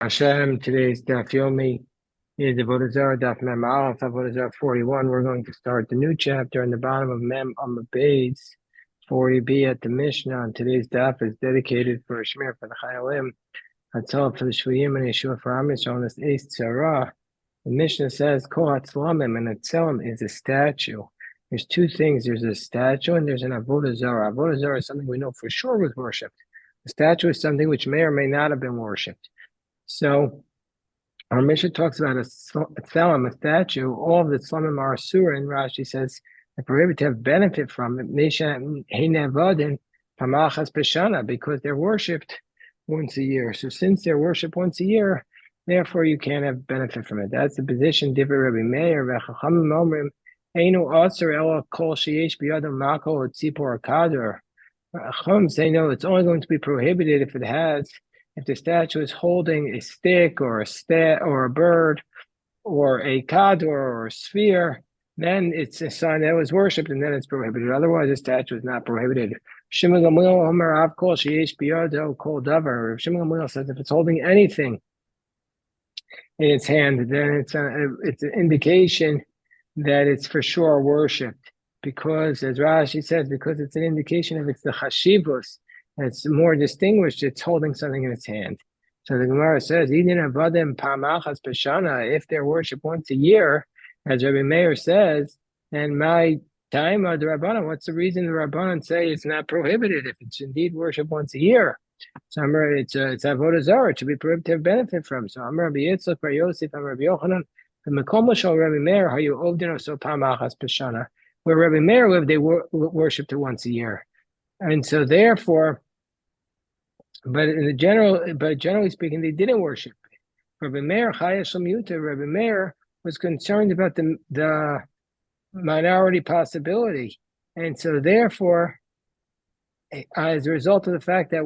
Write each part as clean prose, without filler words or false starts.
Hashem, today's Daf Yomi is Avodah Zarah, Daf Mem Aleph, Avodah Zarah 41. We're going to start the new chapter in the bottom of Mem Amud Beis 40b at the Mishnah. And today's Daf is dedicated for Shemir for the Chayalim, Hatzal for the Shvuyim, and Yeshua for Am Yisrael on this Eis Tzara. The Mishnah says, Kol Hatzlamim, and a Tzelem is a statue. There's two things. There's a statue and there's an Avodah Zarah. Avodah Zarah is something we know for sure was worshipped. The statue is something which may or may not have been worshipped. So our Mishnah talks about a tzelem, a statue. All of the tzelemim are asura, and Rashi says they're prohibited to have benefit from it because they're worshipped once a year. So since they're worshipped once a year, therefore you can't have benefit from it. That's the position. Divrei Rabbi Meir v'chachamim omrim einu aser ela kol sheyesh biyadam mako or tzipor kader. Chacham say no, it's only going to be prohibited if the statue is holding a stick or a bird or a kador or a sphere, then it's a sign that it was worshipped and then it's prohibited. Otherwise, the statue is not prohibited. Shimon Gamliel says if it's holding anything in its hand, then it's an indication that it's for sure worshipped. Because, as Rashi says, because it's an indication of it's the chashivus, it's more distinguished, it's holding something in its hand. So the Gemara says, if they're worshipped once a year, as Rabbi Meir says, then my time of the Rabbanan, what's the reason the Rabbanan say it's not prohibited if it's indeed worshipped once a year? So it's Avodah Zarah, it should be prohibited to have benefit from. So I'm Rabbi Yitzchak, Bar Yosef, I'm Rabbi Yochanan, the Mekom Shal Rabbi Meir, how you ovdin so pamachas b'shana. Where Rabbi Meir lived, they worshipped it once a year. And so therefore, generally speaking, they didn't worship it. Rabbi Meir was concerned about the minority possibility, and so therefore, as a result of the fact that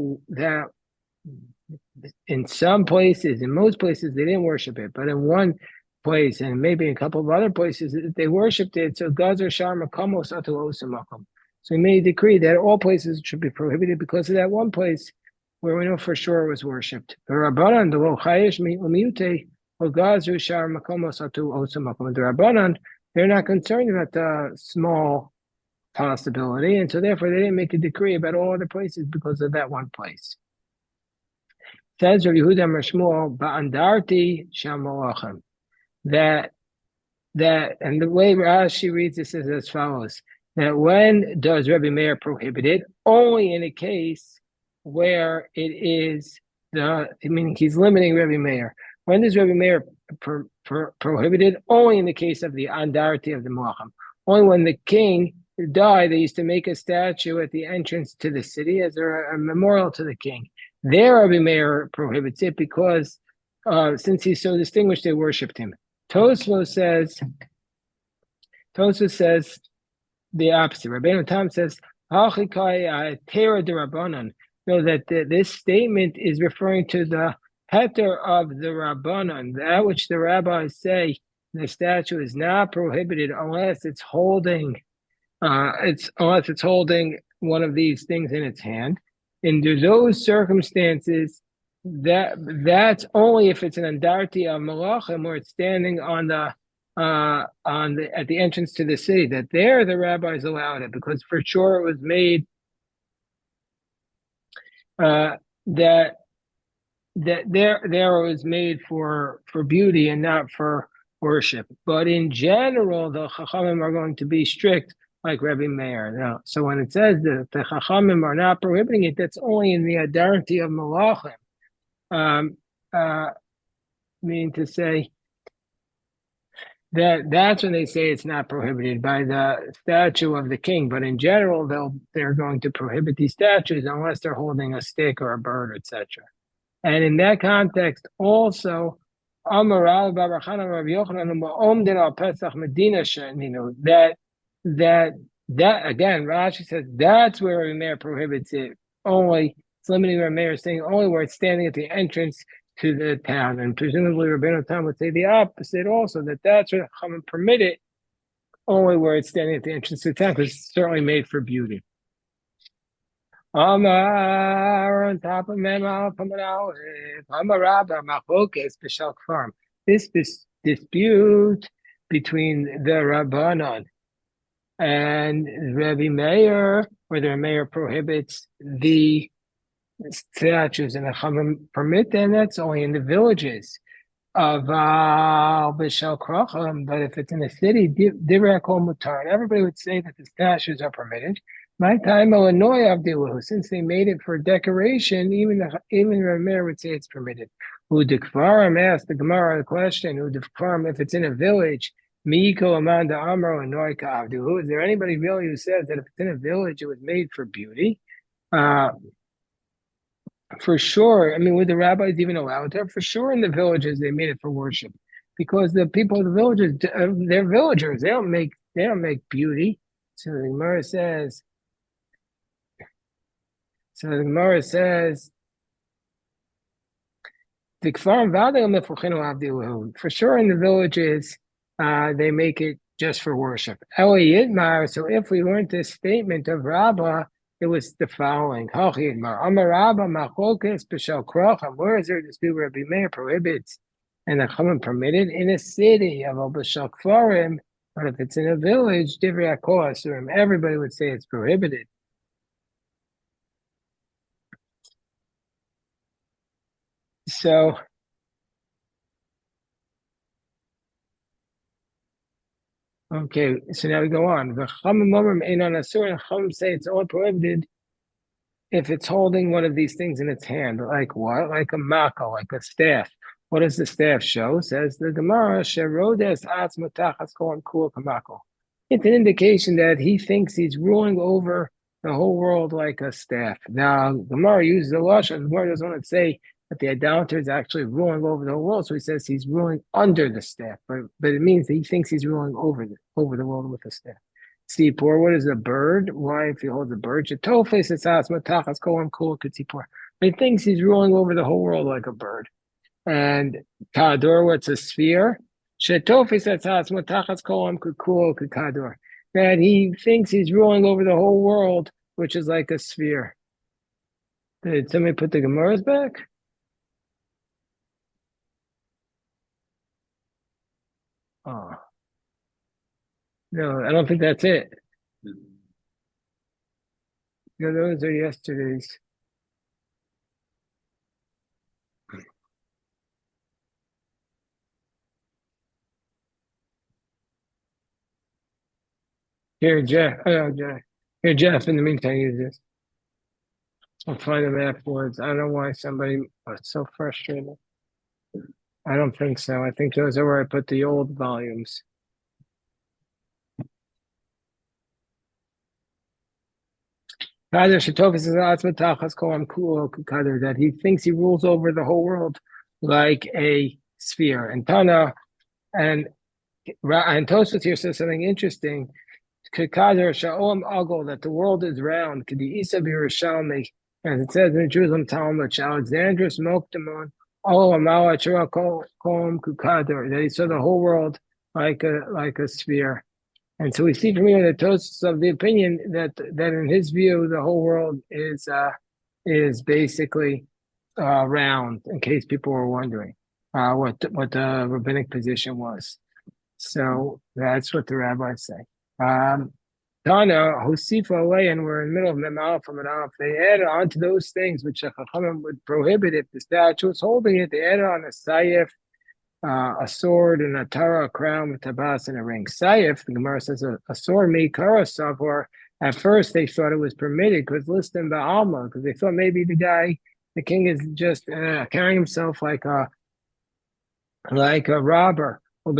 in some places, in most places, they didn't worship it, but in one place and maybe a couple of other places, they worshipped it. So Gazer Shar Makamos Atu Osamakom. So he made a decree that all places should be prohibited because of that one place where we know for sure it was worshipped. The Rabbanan, the Chayesh Miute, Gazer Shar Makamos Atu Osamakom. The Rabbanan, they're not concerned about the small possibility, and so therefore they didn't make a decree about all other places because of that one place. Says Rabbi Yehuda Marshmuel, Ba'andarti Shamalachem. That and the way Rashi reads this is as follows: that when does Rabbi Meir prohibit it? Only in a case where it is meaning he's limiting Rabbi Meir. When does Rabbi Meir prohibit it? Only in the case of the andarti of the Moachim. Only when the king died, they used to make a statue at the entrance to the city as a memorial to the king. There, Rabbi Meir prohibits it because since he's so distinguished, they worshipped him. Tosfos says the opposite. Rabbeinu Tam says, "Hachikai Tera de Rabbanan." No, that this statement is referring to the heter of the Rabbanan, that which the rabbis say the statue is not prohibited unless it's holding, unless it's holding one of these things in its hand. In those circumstances, that's only if it's an andarti of malachim where it's standing on the at the entrance to the city, that there the rabbis allowed it because for sure it was made that there it was made for beauty and not for worship. But in general, the chachamim are going to be strict like Rabbi Meir. Now, so when it says that the chachamim are not prohibiting it, that's only in the andarti of malachim. Meaning to say that's when they say it's not prohibited by the statue of the king. But in general, they're going to prohibit these statues unless they're holding a stick or a bird, etc. And in that context, also, that again, Rashi says that's where Rabbi Meir prohibits it. Only it's limiting Rabbi Meir saying only where it's standing at the entrance to the town, and presumably Rabbeinu Tam would say the opposite also, that's where Chachamim permit it only where it's standing at the entrance to the town because it's certainly made for beauty. Amar on top of Mema from an Aleph. Amar Rabba Machokes B'Shal Kfarm. This dispute between the Rabbanon and Rabbi Meir, whether a mayor prohibits the statues and the Chachamim permit them, that's only in the villages of Bishal Kracham. But if it's in a city, Divrei Kol Mutar, and everybody would say that the statues are permitted. My time, Illinois, Abdilu, since they made it for decoration, even Rabbi Meir would say it's permitted. Udikvarim asked the Gemara the question, Udikvarim, if it's in a village, Miko Amanda Amro and Noika Abdilu, is there anybody really who says that if it's in a village, it was made for beauty? For sure. I mean, were the rabbis even allowed to? For sure, in the villages they made it for worship, because the people of the villages, they're villagers. They don't make beauty. So the Gemara says. So the Gemara says. For sure, in the villages, they make it just for worship. So if we learned this statement of Rabbah, it was the following. Where is there dispute where Rabbi Meir prohibits and the Chachamim permitted in a city of B'Shal Kfarim, but if it's in a village, everybody would say it's prohibited. So okay, so now we go on. The Chachamim say it's only prohibited if it's holding one of these things in its hand. Like what? Like a mako, like a staff. What does the staff show? Says the Gemara, Sherodes Atz Matachas Kolam Kul Kamako. It's an indication that he thinks he's ruling over the whole world like a staff. Now, Gemara uses the lashon. The Gemara doesn't want to say that the idolater is actually ruling over the whole world, so he says he's ruling under the staff. But it means that he thinks he's ruling over the world with the staff. Tzipor, what is a bird? Why, if he holds a bird? Shetofes etzas matachas kolam kul k'tzipor. He thinks he's ruling over the whole world like a bird. And kador, what's a sphere? Shetofes etzas matachas kolam k'kul k'kador. That he thinks he's ruling over the whole world, which is like a sphere. Did somebody put the Gemaras back? Oh. No, I don't think that's it. No, those are yesterday's. Here, Jeff. Oh, Jeff. Here, Jeff, in the meantime, use this. I'll find them afterwards. I don't know why somebody was so frustrated. I don't think so. I think those are where I put the old volumes. That he thinks he rules over the whole world like a sphere. And Tana and Tosfos here says something interesting. That the world is round. As it says in Jerusalem Talmud, Alexandrus Mokdamon, that he saw the whole world like a sphere. And so we see from here that Tosfos of the opinion that in his view the whole world is basically round. In case people were wondering what the rabbinic position was, so that's what the rabbis say. Tana Husifa away, and we're in the middle of Memal from an Aleph. They added on to those things which the Chachamim would prohibit if the statue was holding it. They added on a sayif, a sword, and a tara, a crown with tabas and a ring. Sayif, the Gemara says, a sword made karasav, or at first they thought it was permitted because listen to Alma, because they thought maybe the king is just carrying himself like a robber. But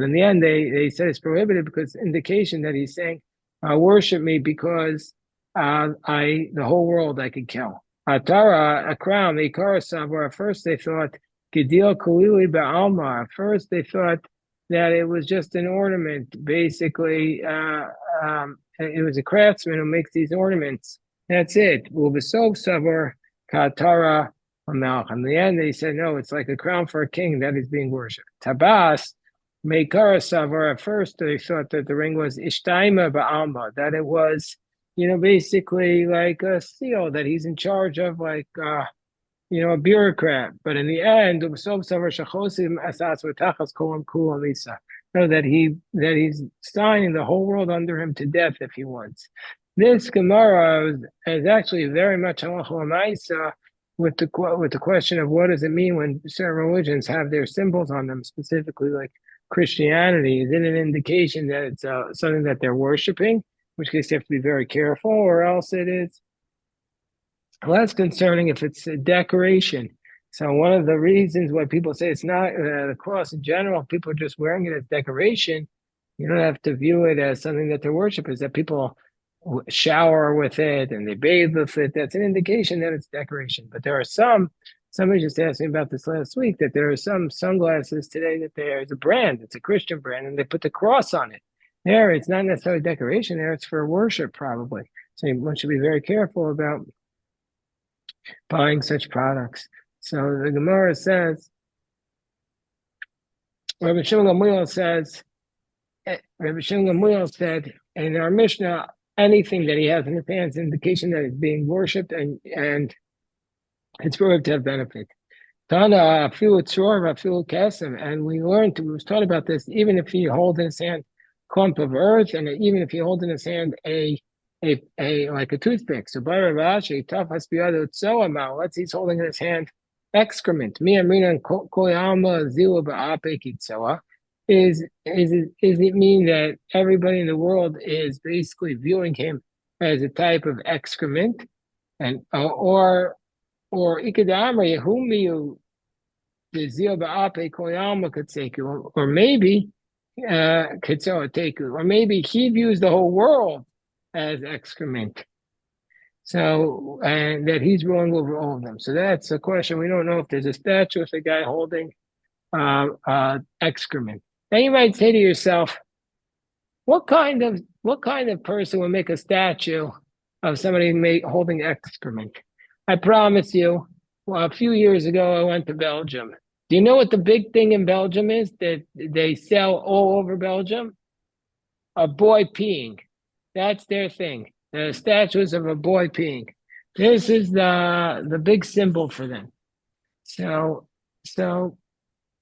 in the end, they said it's prohibited because indication that he's saying, worship me because the whole world I could kill. Atara, a crown, the Ikarasav, where at first they thought, Gedil Kulili Ba'alma, at first they thought that it was just an ornament. Basically, it was a craftsman who makes these ornaments. That's it. Ubesov Savar Katara Hamelch. In the end, they said, no, it's like a crown for a king that is being worshipped. Tabas, Meikara Savar, at first they thought that the ring was Ishtaima Ba'alma, that it was, basically like a seal, that he's in charge of like a bureaucrat. But in the end, know that he's signing the whole world under him to death if he wants. This Gemara is actually very much halacha l'maisa with the question of what does it mean when certain religions have their symbols on them, specifically like Christianity. Is it an indication that it's something that they're worshiping, in which case you have to be very careful, or else it is less concerning if it's a decoration. So one of the reasons why people say it's not the cross in general, people are just wearing it as decoration. You don't have to view it as something that they're worship. Is that people shower with it and they bathe with it? That's an indication that it's decoration. But there are somebody just asked me about this last week, that there are some sunglasses today that there's a brand, it's a Christian brand, and they put the cross on it. There, it's not necessarily decoration there, it's for worship probably. So one should be very careful about buying such products. So the Gemara says, Rabbi Shimon Gamliel said in our Mishnah, anything that he has in his hands is an indication that it's being worshipped and it's for to have benefit. Tana afilu tzor afilu kesem, and we was taught about this. Even if he holds in his hand a clump of earth, and even if he holds in his hand a like a toothpick. So by Ravashi, tafas biyado tzoama. Let's he's holding in his hand excrement. Mi amrina and koyama zilu ba'ape kitzoa. Is it mean that everybody in the world is basically viewing him as a type of excrement, and or ikadamri humiyu the zil ba'ape koyama katseku, or maybe kitzoa teku, or maybe he views the whole world as excrement. So, and that he's ruling over all of them. So that's a question. We don't know if there's a statue of a guy holding excrement. Then you might say to yourself, what kind of person would make a statue of somebody holding excrement? I promise you, a few years ago, I went to Belgium. Do you know what the big thing in Belgium is that they sell all over Belgium? A boy peeing. That's their thing. The statues of a boy peeing. This is the big symbol for them. So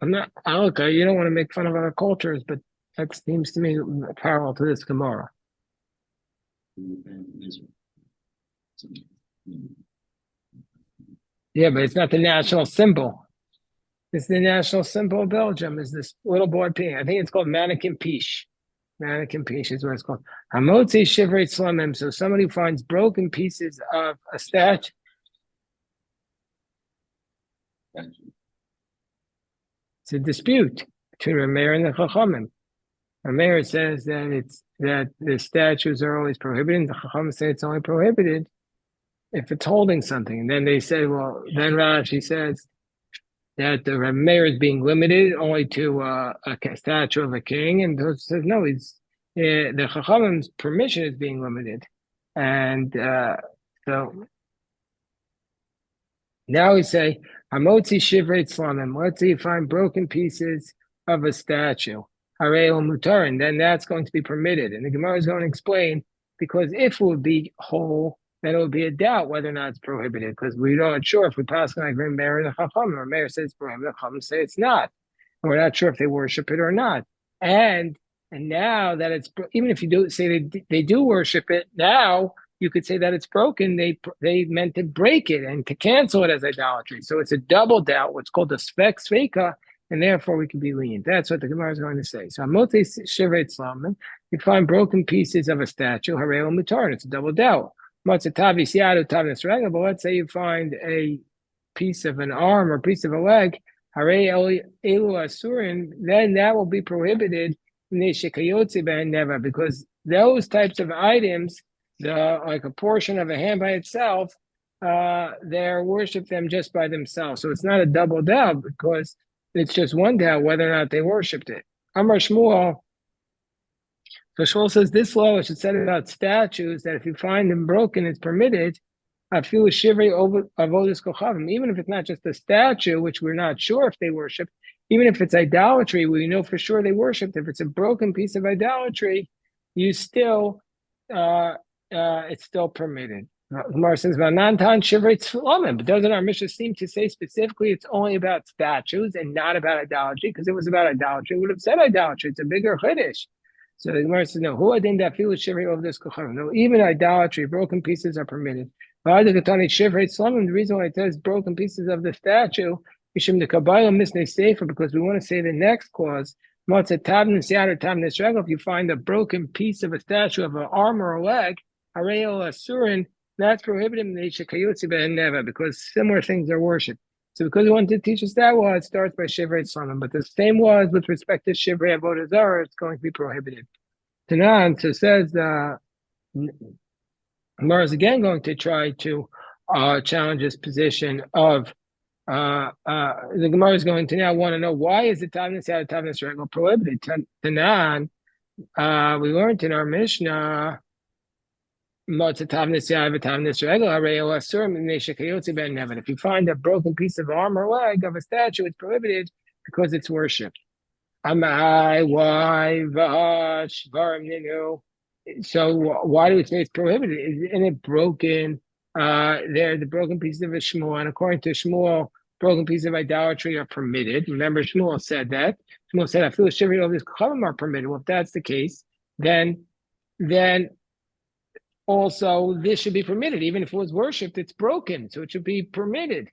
I'm not, okay, you don't want to make fun of other cultures, but that seems to me parallel to this Gemara. Yeah, but it's not the national symbol. It's the national symbol of Belgium, is this little boy peeing. I think it's called mannequin piche. Mannequin piece is what it's called. Hamotzi shivrei slamim. So somebody finds broken pieces of a statue. It's a dispute between Rameir and the Chachamim. Rameir says that the statues are always prohibited, and the Chachamim say it's only prohibited if it's holding something. And then they say, well, then Rashi says that the Rameir is being limited only to a statue of a king, and those says no, the Chachamim's permission is being limited, and so now we say Hamotzi shivrei tzlamim. Let's say you find broken pieces of a statue, Harei mutar, and then that's going to be permitted. And the Gemara is going to explain, because if it would be whole, then it would be a doubt whether or not it's prohibited, because we're not sure if we pass like Rameir and the Chacham, or Rameir says it's prohibited, the Chacham say it's not. And we're not sure if they worship it or not. And now that it's, even if you do say they do worship it, now you could say that it's broken. They meant to break it and to cancel it as idolatry. So it's a double doubt, what's called a spek sveika, and therefore we can be lenient. That's what the Gemara is going to say. So Amote shivrei tzlamim, you find broken pieces of a statue, harei mutar, and it's a double doubt. But let's say you find a piece of an arm or piece of a leg, then that will be prohibited because those types of items, like a portion of a hand by itself, they're worship them just by themselves. So it's not a double doubt, because it's just one doubt whether or not they worshipped it. Amar Shmuel. So Shmuel says this law should say about statues, that if you find them broken, it's permitted. Afilu shivrei avodas kochavim. Even if it's not just a statue, which we're not sure if they worship, even if it's idolatry, we know for sure they worshipped. If it's a broken piece of idolatry, you still, it's still permitted. Gemara says, "V'nantan shivrei tzlamim." But doesn't our Mishnah seem to say specifically it's only about statues and not about idolatry? Because if it was about idolatry, it would have said idolatry. It's a bigger chiddush. So the Gemara says, "No, who adin dafilu shivrei of this kocharim? No, even idolatry, broken pieces are permitted." The reason why it says broken pieces of the statue, because we want to say the next clause. If you find a broken piece of a statue of an arm or a leg, that's prohibited because similar things are worshipped. So because we wanted to teach us that law, it starts by Shivrei Tzlamim. But the same laws with respect to Shivrei Avodah Zarah, it's going to be prohibited. Tanan, so says Gemara is again going to try to challenge this position of the Gemara is going to now want to know why is the Tavnis out of Tavnis Regal prohibited? Tanan, we learned in our Mishnah, if you find a broken piece of arm or leg of a statue, it's prohibited because it's worshipped. So why do we say it's prohibited? Isn't it broken? They're the broken pieces of a Shmuel, and according to Shmuel, broken pieces of idolatry are permitted. Remember, Shmuel said that. Shmuel said, "I feel shivering of this kohanim are permitted." Well, if that's the case, then also this should be permitted. Even if it was worshipped, it's broken, so it should be permitted.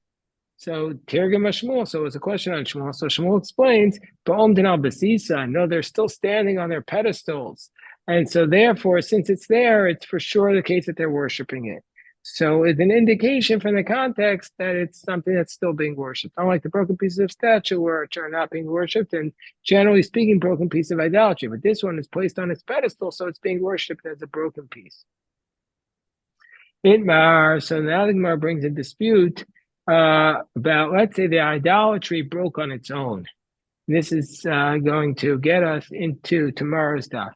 So Tirgim Shmuel. So it's a question on Shmuel. So Shmuel explains, no, they're still standing on their pedestals. And so therefore, since it's there, it's for sure the case that they're worshiping it. So it's an indication from the context that it's something that's still being worshipped. Unlike the broken pieces of statue, which are not being worshipped, and generally speaking, broken piece of idolatry. But this one is placed on its pedestal, so it's being worshipped as a broken piece. Itmar, so now the Gemara brings a dispute about, let's say, the idolatry broke on its own. This is going to get us into tomorrow's daf.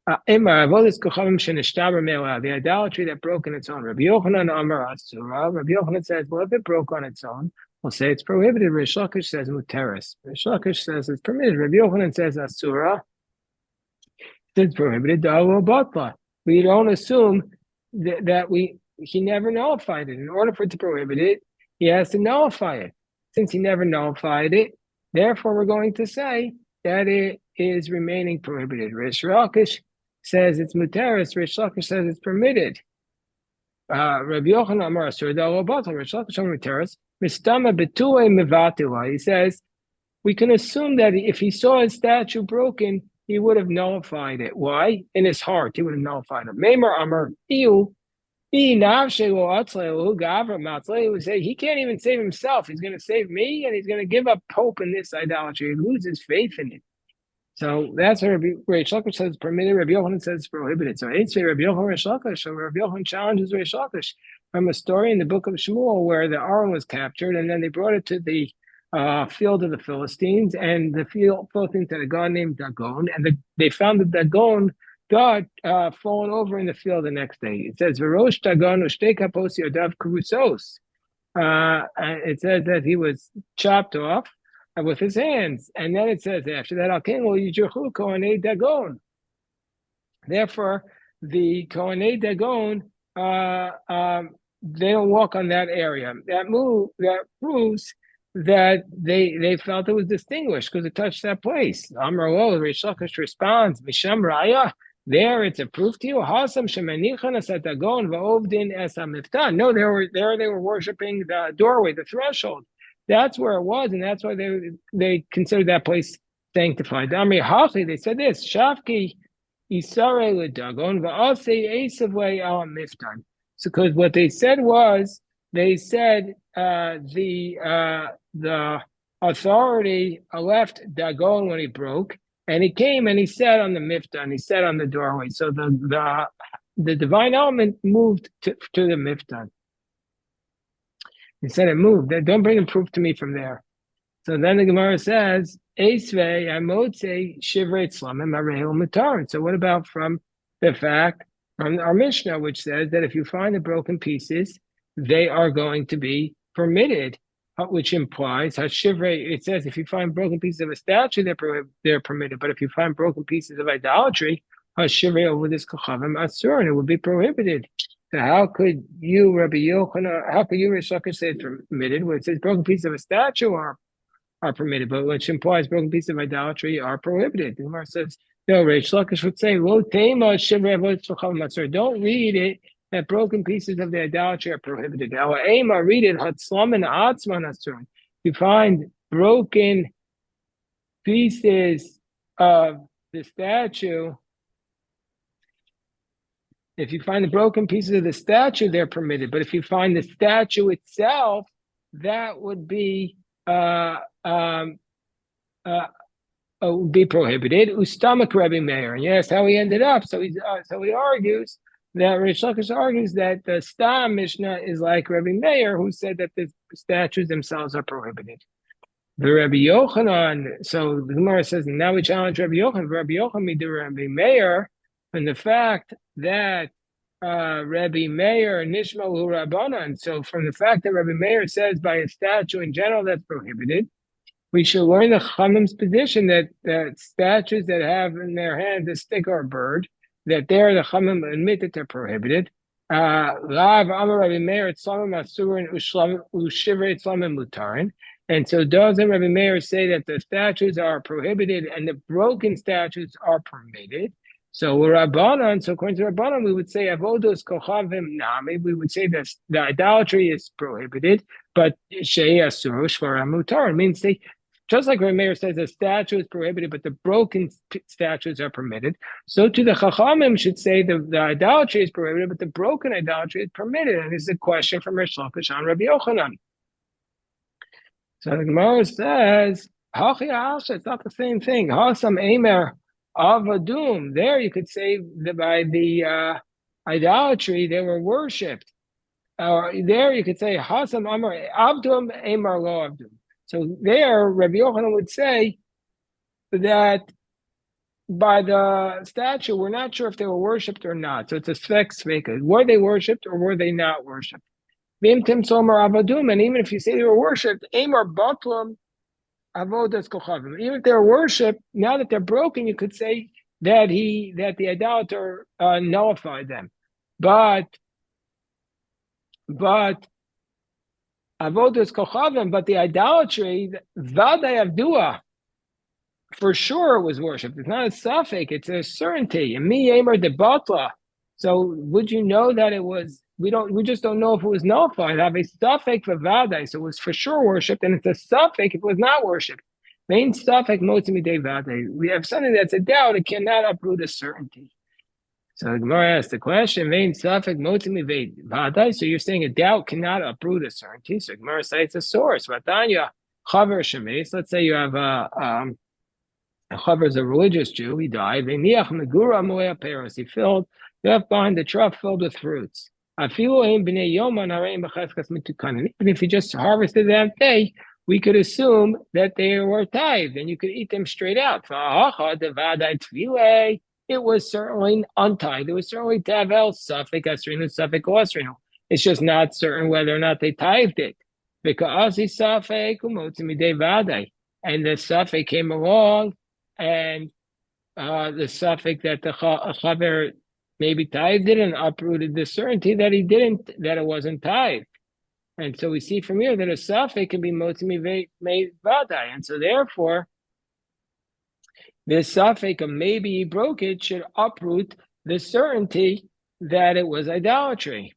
The idolatry that broke on its own. Rabbi Yochanan says, well, if it broke on its own, we'll say it's prohibited. Rish Lakish says muteris. Rish Lakish says it's permitted. Rabbi Yochanan says asura. It's prohibited. We don't assume that he never nullified it. In order for it to prohibit it, he has to nullify it. Since he never nullified it, therefore we're going to say that it is remaining prohibited. Rish Lakish says it's muteris. Rish Lakish says it's permitted. Rabbi Yochanan Amar Asur Da'alo Batal. Rish Lakish Amar muteris. Mistama betue mevatila. He says we can assume that if he saw his statue broken, he would have nullified it. Why? In his heart, he would have nullified it. Meimar Amar Iu. He would say he can't even save himself. He's going to save me, and he's going to give up hope in this idolatry. He loses faith in it. So that's what Rabbi Lakish says permitted. Rabbi Yochanan says prohibited. So it's Rabbi Yochanan Rish Lakish. So Rabbi Yochanan challenges Rish Lakish from a story in the book of Shmuel where the Aron was captured, and then they brought it to the field of the Philistines, and the Philistines had a god named Dagon, and they found that Dagon God fallen over in the field the next day. It says, "V'rosh Dagon u'shtei kapos yodav krusos." It says that he was chopped off with his hands, and then it says after that, "Al ken lo yijerchu kohanei Dagon." Therefore, the kohanei Dagon they don't walk on that area. That proves that they felt it was distinguished because it touched that place. Amar lo, Rish Lakish responds, "Misham raya." There, it's a proof to you. Hasam shemanichan asat dagon va'ovdin es hamiftan. No, they were worshiping the doorway, the threshold. That's where it was, and that's why they considered that place sanctified. Amri hachi, they said this: Shafki isare ledagon va'asei esavle al miftan. So, because what they said was, they said the authority left Dagon when he broke. And he came and he sat on the miftan, he sat on the doorway. So the divine element moved to the miftan. He said it moved. Don't bring a proof to me from there. So then the Gemara says, Esvei amotze shivrei tzlamim arehel mutarin. So what about from the fact from our Mishnah, which says that if you find the broken pieces, they are going to be permitted, which implies Hashivre. It says if you find broken pieces of a statue, they're permitted. But if you find broken pieces of idolatry, Hashivre over this Kachavim Asur, and it would be prohibited. So how could you, Rabbi Yochanan, how could you, Rish Lakish, say it's permitted when it says broken pieces of a statue are permitted, but which implies broken pieces of idolatry are prohibited? The Gemara says, no, Rish Lakish would say, Lo tema Shivrei Avodah Zarah. Don't read it that broken pieces of the idolatry are prohibited. Our aim, read it, Hatzlam and Atzman Asur. You find broken pieces of the statue. If you find the broken pieces of the statue, they're permitted. But if you find the statue itself, that would be prohibited. Ustamak Rebbe Meir. Yes, how he ended up. So he argues that Rish Lakish argues that the Stam Mishnah is like Rebbe Meir, who said that the statues themselves are prohibited. The Rabbi Yochanan. So the Gemara says, now we challenge Rabbi Yochanan. Rabbi Yochanan made the Rabbi Meir, and the fact that Rabbi Meir Nishmalu Rabbanan. So from the fact that Rabbi Meir says by a statue in general that's prohibited, we should learn the Chachamim's position that statues that have in their hands a stick or a bird, that there the Chachamim admit that they're prohibited. Rav Amar Rabbi Meir Tzlamim Asurin Ushivre Tzlamim Mutarin. And so doesn't Rabbi Meir say that the statues are prohibited and the broken statues are permitted? So Rabbanan, so according to Rabbanan, we would say Avodos Kochavim Nami. We would say that the idolatry is prohibited, but Shei Asur Shvara Mutar means they, just like Rabbi Meir says, the statue is prohibited, but the broken statues are permitted. So to the Chachamim should say the idolatry is prohibited, but the broken idolatry is permitted. And this is a question from Rish Lakish on Rabbi Yochanan. So the Gemara says, it's not the same thing. Hasam Eimer Avadum. There you could say that by the idolatry they were worshipped. Or there you could say Hasam Amar Avdum Eimer Lo Avdum. So there Rabbi Yochanan would say that by the statue we're not sure if they were worshipped or not. So it's a sveka. Were they worshipped or were they not worshipped? And even if you say they were worshipped, Amar Batlam Avodas Kochavim. Even if they're worshipped, now that they're broken, you could say that the idolater nullified them. But Avodas Kochavim, but the idolatry, Vaday Avdua, for sure it was worshipped. It's not a suffix, it's a certainty. And me Amar de Batla. So would you know that it was? We just don't know if it was nullified. I have a suffix for Vaday, so it was for sure worshipped, and it's a suffix if it was not worshipped. Main suffix motzimidei Vaday. We have something that's a doubt; it cannot uproot a certainty. So the Gemara asks the question: main suffix motzimidei Vaday. So you're saying a doubt cannot uproot a certainty. So the Gemara cites a source. Vatanya chaver shemes. Let's say you have a chaver is a religious Jew. He died. He filled left behind the trough filled with fruits. Even if you just harvested that day, we could assume that they were tithed and you could eat them straight out. It was certainly untithed. It was certainly tavel, suffix, asrinu, suffix, asrinu. It's just not certain whether or not they tithed it. And the suffix came along, and the suffix that the chaver maybe tithed it and uprooted the certainty that he didn't, that it wasn't tithed. And so we see from here that a suffix can be motzimi made vadai. And so therefore, this suffix, maybe he broke it, should uproot the certainty that it was idolatry.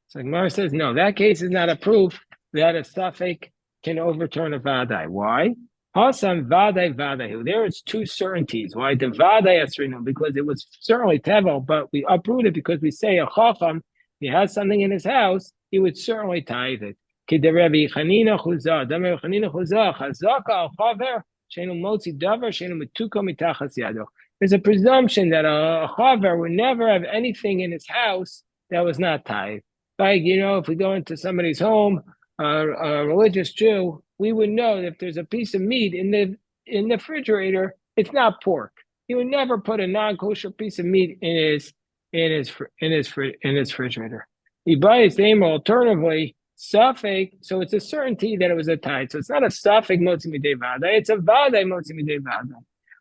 So Gemara says, no, that case is not a proof that a suffix can overturn a vadai. Why? Hasam Vadai Vadahu. There is two certainties. Why? The Vadai Asrinu, because it was certainly Tevel, but we uproot it because we say a Chacham, he has something in his house, he would certainly tithe it. Kiderevi Chanina Chuzah, Damer Chanina Chuzah, Chazaka al Chaver, Shenu Motzi Davar, Shenu Metuka Mitachas Yado. There's a presumption that a Chaver would never have anything in his house that was not tithe. Like, if we go into somebody's home, a religious Jew, we would know that if there's a piece of meat in the refrigerator, it's not pork. He would never put a non-kosher piece of meat in his refrigerator. Ibai same alternatively, suffix, so it's a certainty that it was a tie. So it's not a suffix motzi midei vada, it's a vada motzi midei vada.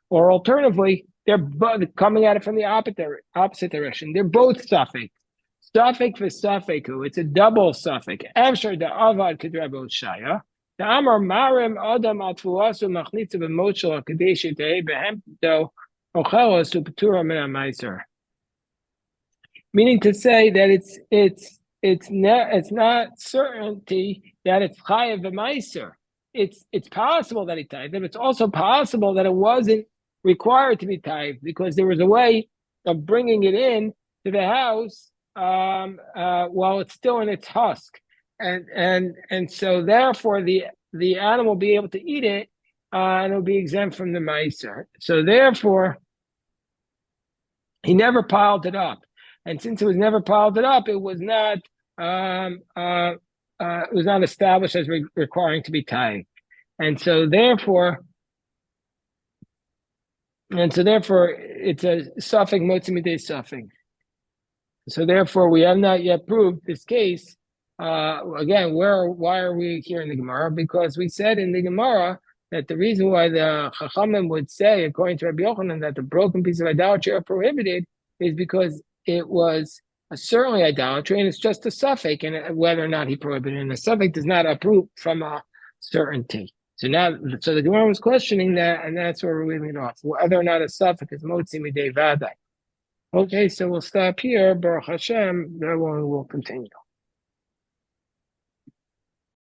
Or alternatively, they're both coming at it from the opposite direction. They're both suffix. Suffix for suffixu. It's a double suffix. After the avad kedrabot shaya. The amar marim adam atfuasu machnitza b'mochel kadesh yitei behemto ochelos upetura min ha'maiser. Meaning to say that it's not certainty that it's chayav v'maiser. It's possible that he tithed, but it's also possible that it wasn't required to be tithed because there was a way of bringing it in to the house while it's still in its husk, and so therefore the animal will be able to eat it and it'll be exempt from the maiser. So therefore, he never piled it up. And since it was never piled it up, it was not established as requiring to be tied. And so therefore, it's a suffix motzi midei suffix. So therefore, we have not yet proved this case. Again, why are we here in the Gemara? Because we said in the Gemara that the reason why the Chachamim would say, according to Rabbi Yochanan, that the broken piece of idolatry are prohibited is because it was certainly idolatry, and it's just a suffix, and whether or not he prohibited it. And the suffix does not uproot from a certainty. So the Gemara was questioning that, and that's where we're leaving it off. Whether or not a suffix is motzi midei vadai. Okay, so we'll stop here. Baruch Hashem, that one will continue.